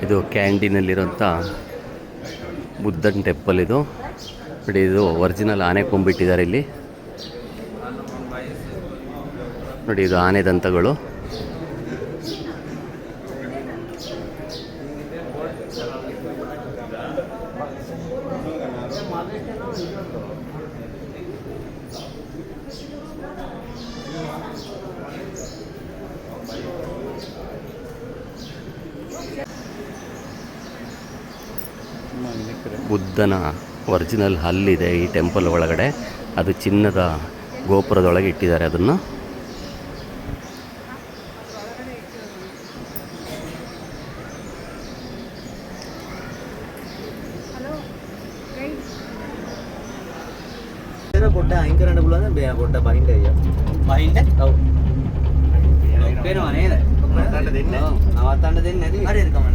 ಇದು ಕ್ಯಾಂಡಿನಲ್ಲಿರೋಂಥ ಬುದ್ಧನ್ ಟೆಂಪಲ್ ಇದು ನೋಡಿ. ಇದು ಒರಿಜಿನಲ್ ಆನೆ ಕೊಂಬಿಟ್ಟಿದ್ದಾರೆ ಇಲ್ಲಿ ನೋಡಿ. ಇದು ಆನೆ ದಂತಗಳು. ಬುದ್ಧನ ಒರಿಜಿನಲ್ ಹಲ್ಲಿದೆ ಈ ಟೆಂಪಲ್ ಒಳಗಡೆ. ಅದು ಚಿನ್ನದ ಗೋಪುರದೊಳಗೆ ಇಟ್ಟಿದ್ದಾರೆ ಅದನ್ನು. ನಾವು